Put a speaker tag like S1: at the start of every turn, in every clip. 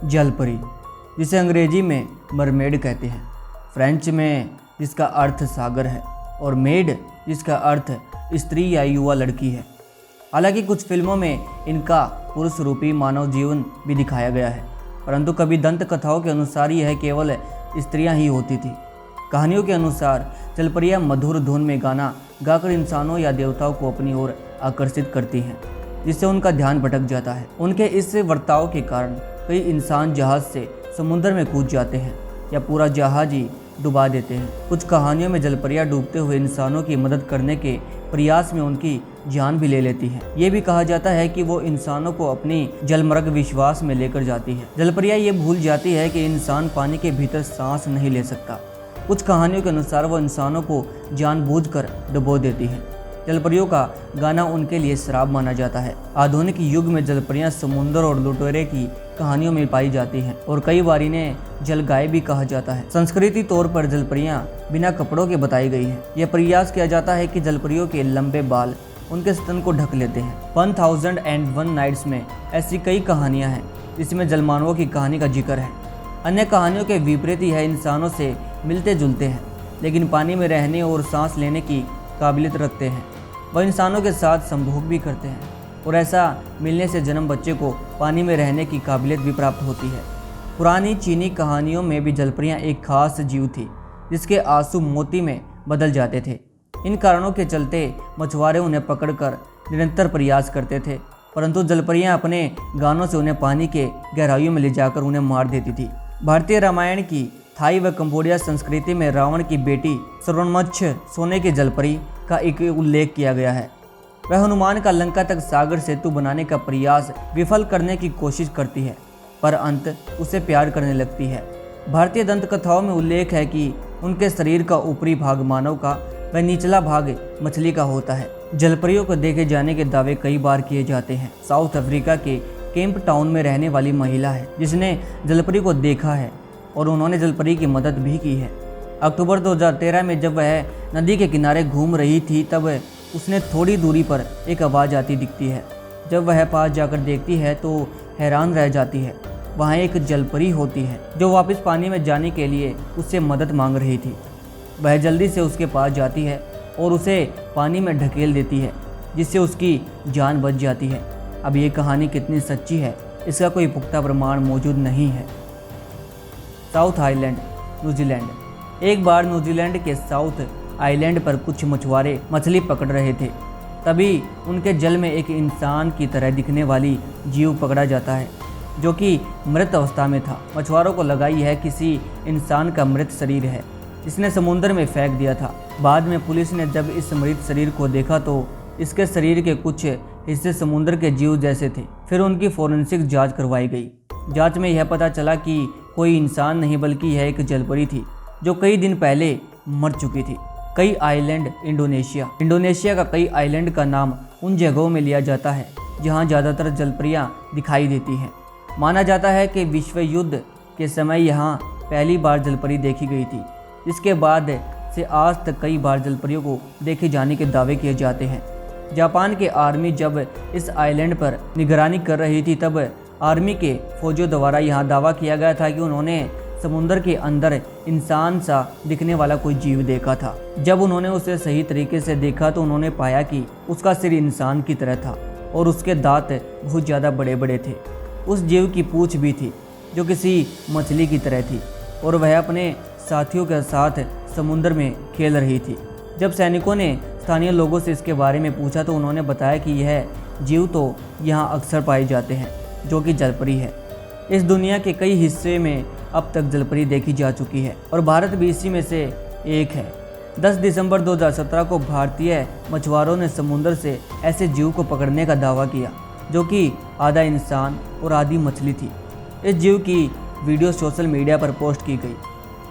S1: जलपरी, जिसे अंग्रेजी में मरमेड कहते हैं, फ्रेंच में जिसका अर्थ सागर है, और मेड जिसका अर्थ स्त्री या युवा लड़की है। हालांकि कुछ फिल्मों में इनका पुरुष रूपी मानव जीवन भी दिखाया गया है, परंतु कभी दंत कथाओं के अनुसार यह केवल स्त्रियां ही होती थी। कहानियों के अनुसार जलपरियां मधुर धुन में गाना गाकर इंसानों या देवताओं को अपनी ओर आकर्षित करती हैं, जिससे उनका ध्यान भटक जाता है। उनके इस वर्ताव के कारण कई इंसान जहाज से समुद्र में कूद जाते हैं या पूरा जहाज ही डुबा देते हैं। कुछ कहानियों में जलपरियां डूबते हुए इंसानों की मदद करने के प्रयास में उनकी जान भी ले लेती हैं। ये भी कहा जाता है कि वो इंसानों को अपनी जलमर्ग विश्वास में लेकर जाती है। जलपरियां ये भूल जाती है कि इंसान पानी के भीतर सांस नहीं ले सकता। कुछ कहानियों के अनुसार वो इंसानों को जानबूझकर डुबो देती हैं। जलपरियों का गाना उनके लिए श्राप माना जाता है। आधुनिक युग में जलपरियां समुद्र और लुटेरे की कहानियों में पाई जाती हैं और कई बार इन्हें जलगाय भी कहा जाता है। संस्कृति तौर पर जलपरियां बिना कपड़ों के बताई गई हैं। यह प्रयास किया जाता है कि जलपरियों के लंबे बाल उनके स्तन को ढक लेते हैं। 1001 नाइट्स में ऐसी कई कहानियां हैं जिसमें जलमानवों की कहानी का जिक्र है। अन्य कहानियों के विपरीत यह इंसानों से मिलते जुलते हैं, लेकिन पानी में रहने और सांस लेने की काबिलियत रखते हैं। वह इंसानों के साथ संभोग भी करते हैं और ऐसा मिलने से जन्म बच्चे को पानी में रहने की काबिलियत भी प्राप्त होती है। पुरानी चीनी कहानियों में भी जलपरियां एक खास जीव थी जिसके आंसू मोती में बदल जाते थे। इन कारणों के चलते मछुआरे उन्हें पकड़कर निरंतर प्रयास करते थे, परंतु जलपरियां अपने गानों से उन्हें पानी के गहराइयों में ले जाकर उन्हें मार देती थी। भारतीय रामायण की थाई व कंबोडिया संस्कृति में रावण की बेटी स्वर्णमच्छ सोने की जलपरी का एक उल्लेख किया गया है। वह हनुमान का लंका तक सागर सेतु बनाने का प्रयास विफल करने की कोशिश करती है, पर अंत उसे प्यार करने लगती है। भारतीय दंत कथाओं में उल्लेख है कि उनके शरीर का ऊपरी भाग मानव का व निचला भाग मछली का होता है। जलपरियों को देखे जाने के दावे कई बार किए जाते हैं। साउथ अफ्रीका के केप टाउन में रहने वाली महिला है जिसने जलपरी को देखा है और उन्होंने जलपरी की मदद भी की है। अक्टूबर 2013 में जब वह नदी के किनारे घूम रही थी तब उसने थोड़ी दूरी पर एक आवाज़ आती दिखती है। जब वह पास जाकर देखती है तो हैरान रह जाती है। वहाँ एक जलपरी होती है जो वापस पानी में जाने के लिए उससे मदद मांग रही थी। वह जल्दी से उसके पास जाती है और उसे पानी में ढकेल देती है, जिससे उसकी जान बच जाती है। अब ये कहानी कितनी सच्ची है इसका कोई पुख्ता प्रमाण मौजूद नहीं है। South island, New Zealand. एक बार न्यूजीलैंड के साउथ आइलैंड पर कुछ मछुआरे मछली पकड़ रहे थे। तभी उनके जल में एक इंसान की तरह दिखने वाली जीव पकड़ा जाता है जो कि मृत अवस्था में था। मछुआरों को लगा यह किसी इंसान का मृत शरीर है जिसने समुद्र में फेंक दिया था। बाद में पुलिस ने जब इस मृत शरीर को देखा तो इसके शरीर के कुछ हिस्से समुद्र के जीव जैसे थे। फिर उनकी फोरेंसिक जांच करवाई गई। जांच में यह पता चला कि कोई इंसान नहीं बल्कि यह एक जलपरी थी जो कई दिन पहले मर चुकी थी। कई आइलैंड, इंडोनेशिया का कई आइलैंड का नाम उन जगहों में लिया जाता है जहां ज़्यादातर जलपरियां दिखाई देती हैं। माना जाता है कि विश्व युद्ध के समय यहां पहली बार जलपरी देखी गई थी। इसके बाद से आज तक कई बार जलपरियों को देखे जाने के दावे किए जाते हैं। जापान की आर्मी जब इस आइलैंड पर निगरानी कर रही थी तब आर्मी के फौजियों द्वारा यहाँ दावा किया गया था कि उन्होंने समुद्र के अंदर इंसान सा दिखने वाला कोई जीव देखा था। जब उन्होंने उसे सही तरीके से देखा तो उन्होंने पाया कि उसका सिर इंसान की तरह था और उसके दांत बहुत ज़्यादा बड़े बड़े थे। उस जीव की पूंछ भी थी जो किसी मछली की तरह थी और वह अपने साथियों के साथ समुद्र में खेल रही थी। जब सैनिकों ने स्थानीय लोगों से इसके बारे में पूछा तो उन्होंने बताया कि यह जीव तो यहाँ अक्सर पाए जाते हैं जो कि जलपरी है। इस दुनिया के कई हिस्से में अब तक जलपरी देखी जा चुकी है और भारत भी इसी में से एक है। 10 दिसंबर 2017 को भारतीय मछुआरों ने समुद्र से ऐसे जीव को पकड़ने का दावा किया जो कि आधा इंसान और आधी मछली थी। इस जीव की वीडियो सोशल मीडिया पर पोस्ट की गई।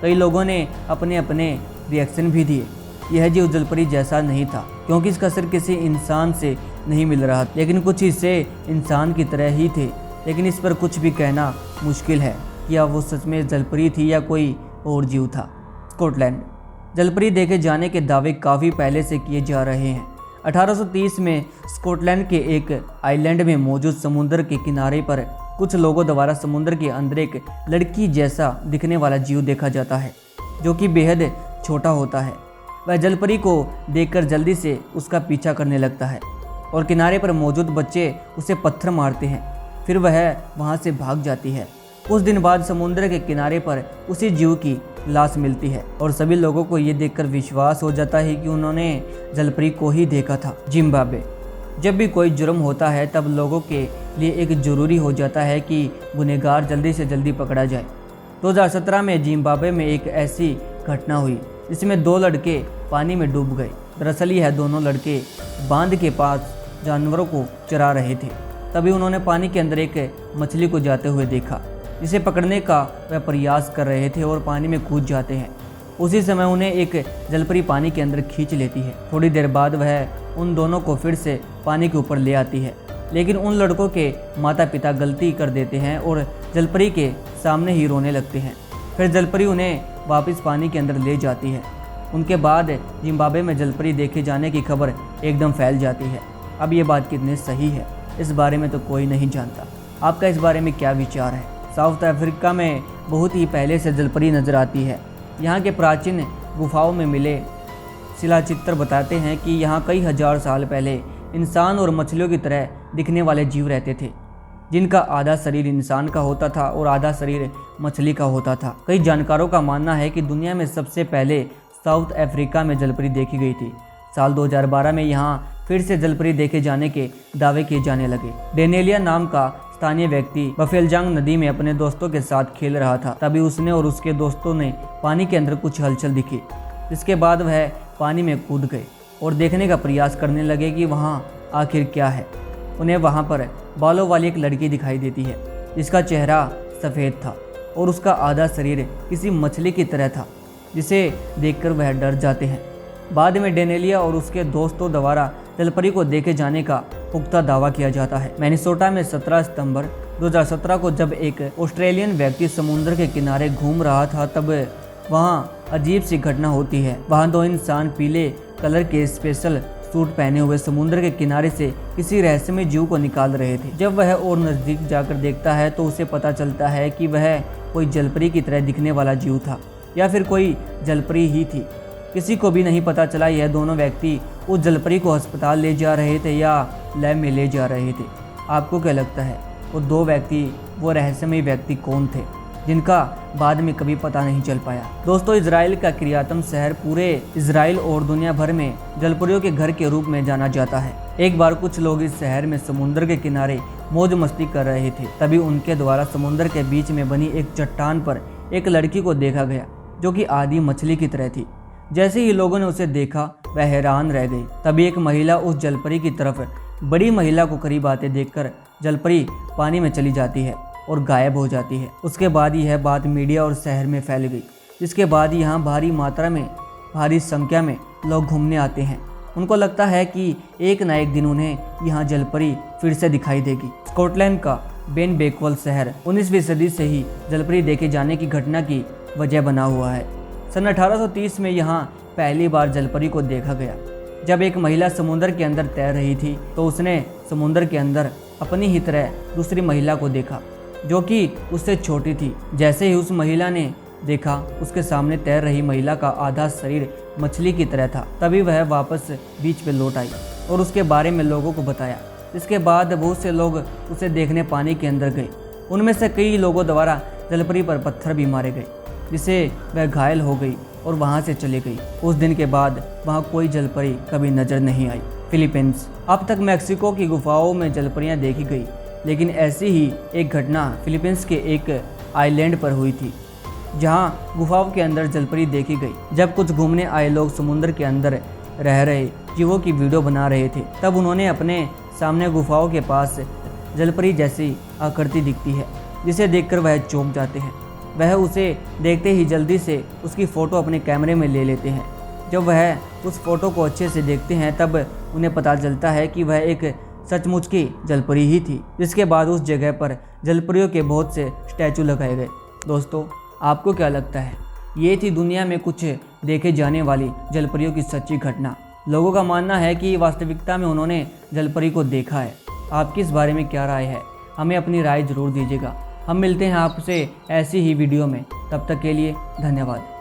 S1: कई लोगों ने अपने अपने रिएक्शन भी दिए। यह जीव जलपरी जैसा नहीं था क्योंकि इसका सिर किसी इंसान से नहीं मिल रहा, लेकिन कुछ हिस्से इंसान की तरह ही थे। लेकिन इस पर कुछ भी कहना मुश्किल है कि क्या वो सच में जलपरी थी या कोई और जीव था। स्कॉटलैंड। जलपरी देखे जाने के दावे काफ़ी पहले से किए जा रहे हैं। 1830 में स्कॉटलैंड के एक आइलैंड में मौजूद समुद्र के किनारे पर कुछ लोगों द्वारा समुद्र के अंदर एक लड़की जैसा दिखने वाला जीव देखा जाता है जो कि बेहद छोटा होता है। वह जलपरी को देखकर जल्दी से उसका पीछा करने लगता है और किनारे पर मौजूद बच्चे उसे पत्थर मारते हैं। फिर वह वहां से भाग जाती है। कुछ दिन बाद समुद्र के किनारे पर उसी जीव की लाश मिलती है और सभी लोगों को ये देखकर विश्वास हो जाता है कि उन्होंने जलपरी को ही देखा था। जिम्बाब्वे। जब भी कोई जुर्म होता है तब लोगों के लिए एक ज़रूरी हो जाता है कि गुनहगार जल्दी से जल्दी पकड़ा जाए। 2017 में जिम्बाब्वे में एक ऐसी घटना हुई जिसमें 2 लड़के पानी में डूब गए। दरअसल यह दोनों लड़के बांध के पास जानवरों को चरा रहे थे। तभी उन्होंने पानी के अंदर एक मछली को जाते हुए देखा जिसे पकड़ने का वह प्रयास कर रहे थे और पानी में कूद जाते हैं। उसी समय उन्हें एक जलपरी पानी के अंदर खींच लेती है। थोड़ी देर बाद वह उन दोनों को फिर से पानी के ऊपर ले आती है, लेकिन उन लड़कों के माता पिता गलती कर देते हैं और जलपरी के सामने ही रोने लगते हैं। फिर जलपरी उन्हें वापस पानी के अंदर ले जाती है। उनके बाद जिम्बाब्वे में जलपरी देखे जाने की खबर एकदम फैल जाती है। अब ये बात कितनी सही है इस बारे में तो कोई नहीं जानता। आपका इस बारे में क्या विचार है? साउथ अफ्रीका में बहुत ही पहले से जलपरी नज़र आती है। यहाँ के प्राचीन गुफाओं में मिले शिलाचित्र बताते हैं कि यहाँ कई हजार साल पहले इंसान और मछलियों की तरह दिखने वाले जीव रहते थे, जिनका आधा शरीर इंसान का होता था और आधा शरीर मछली का होता था। कई जानकारों का मानना है कि दुनिया में सबसे पहले साउथ अफ्रीका में जलपरी देखी गई थी। साल 2012 में यहाँ फिर से जलपरी देखे जाने के दावे किए जाने लगे। डेनेलिया नाम का स्थानीय व्यक्ति बफेलजांग नदी में अपने दोस्तों के साथ खेल रहा था। तभी उसने और उसके दोस्तों ने पानी के अंदर कुछ हलचल दिखी। इसके बाद वह पानी में कूद गए और देखने का प्रयास करने लगे कि वहाँ आखिर क्या है। उन्हें वहाँ पर बालों वाली एक लड़की दिखाई देती है जिसका चेहरा सफ़ेद था और उसका आधा शरीर किसी मछली की तरह था, जिसे देखकर वह डर जाते हैं। बाद में डेनेलिया और उसके दोस्तों द्वारा जलपरी को देखे जाने का पुख्ता दावा किया जाता है। मिनेसोटा में 17 सितंबर 2017 को जब एक ऑस्ट्रेलियन व्यक्ति समुद्र के किनारे घूम रहा था तब वहां अजीब सी घटना होती है। वहां 2 इंसान पीले कलर के स्पेशल सूट पहने हुए समुद्र के किनारे से किसी रहस्यमय जीव को निकाल रहे थे। जब वह और नज़दीक जाकर देखता है तो उसे पता चलता है कि वह कोई जलपरी की तरह दिखने वाला जीव था या फिर कोई जलपरी ही थी। किसी को भी नहीं पता चला यह दोनों व्यक्ति उस जलपरी को अस्पताल ले जा रहे थे या लैब में ले जा रहे थे। आपको क्या लगता है वो 2 व्यक्ति, वो रहस्यमय व्यक्ति कौन थे जिनका बाद में कभी पता नहीं चल पाया? दोस्तों, इजराइल का किर्यातम शहर पूरे इजराइल और दुनिया भर में जलपरियों के घर के रूप में जाना जाता है। एक बार कुछ लोग इस शहर में समुद्र के किनारे मौज मस्ती कर रहे थे। तभी उनके द्वारा समुद्र के बीच में बनी एक चट्टान पर एक लड़की को देखा गया जो कि आधी मछली की तरह थी। जैसे ही लोगों ने उसे देखा वह हैरान रह गई। तभी एक महिला उस जलपरी की तरफ बड़ी महिला को करीब आते देखकर जलपरी पानी में चली जाती है और गायब हो जाती है। उसके बाद यह बात मीडिया और शहर में फैल गई, जिसके बाद यहाँ भारी संख्या में लोग घूमने आते हैं। उनको लगता है कि एक ना एक दिन उन्हें यहाँ जलपरी फिर से दिखाई देगी। स्कॉटलैंड का बेन बेकवल शहर 19वीं सदी से ही जलपरी देखे जाने की घटना की वजह बना हुआ है। सन 1830 में यहाँ पहली बार जलपरी को देखा गया। जब एक महिला समुद्र के अंदर तैर रही थी तो उसने समुद्र के अंदर अपनी ही तरह दूसरी महिला को देखा जो कि उससे छोटी थी। जैसे ही उस महिला ने देखा उसके सामने तैर रही महिला का आधा शरीर मछली की तरह था। तभी वह वापस बीच पे लौट आई और उसके बारे में लोगों को बताया। इसके बाद बहुत से लोग उसे देखने पानी के अंदर गए। उनमें से कई लोगों द्वारा जलपरी पर पत्थर भी मारे गए, जिससे वह घायल हो गई और वहां से चली गई। उस दिन के बाद वहां कोई जलपरी कभी नजर नहीं आई। फिलीपींस। अब तक मैक्सिको की गुफाओं में जलपरियां देखी गई, लेकिन ऐसी ही एक घटना फिलीपींस के एक आइलैंड पर हुई थी जहां गुफाओं के अंदर जलपरी देखी गई। जब कुछ घूमने आए लोग समुद्र के अंदर रह रहे जीवों की वीडियो बना रहे थे, तब उन्होंने अपने सामने गुफाओं के पास जलपरी जैसी आकृति दिखती है, जिसे देखकर वह चौंक जाते हैं। वह उसे देखते ही जल्दी से उसकी फ़ोटो अपने कैमरे में ले लेते हैं। जब वह उस फोटो को अच्छे से देखते हैं तब उन्हें पता चलता है कि वह एक सचमुच की जलपरी ही थी। जिसके बाद उस जगह पर जलपरियों के बहुत से स्टैचू लगाए गए। दोस्तों, आपको क्या लगता है? ये थी दुनिया में कुछ देखे जाने वाली जलपरियों की सच्ची घटना। लोगों का मानना है कि वास्तविकता में उन्होंने जलपरी को देखा है। आपकी इस बारे में क्या राय है? हमें अपनी राय ज़रूर दीजिएगा। हम मिलते हैं आपसे ऐसी ही वीडियो में, तब तक के लिए धन्यवाद।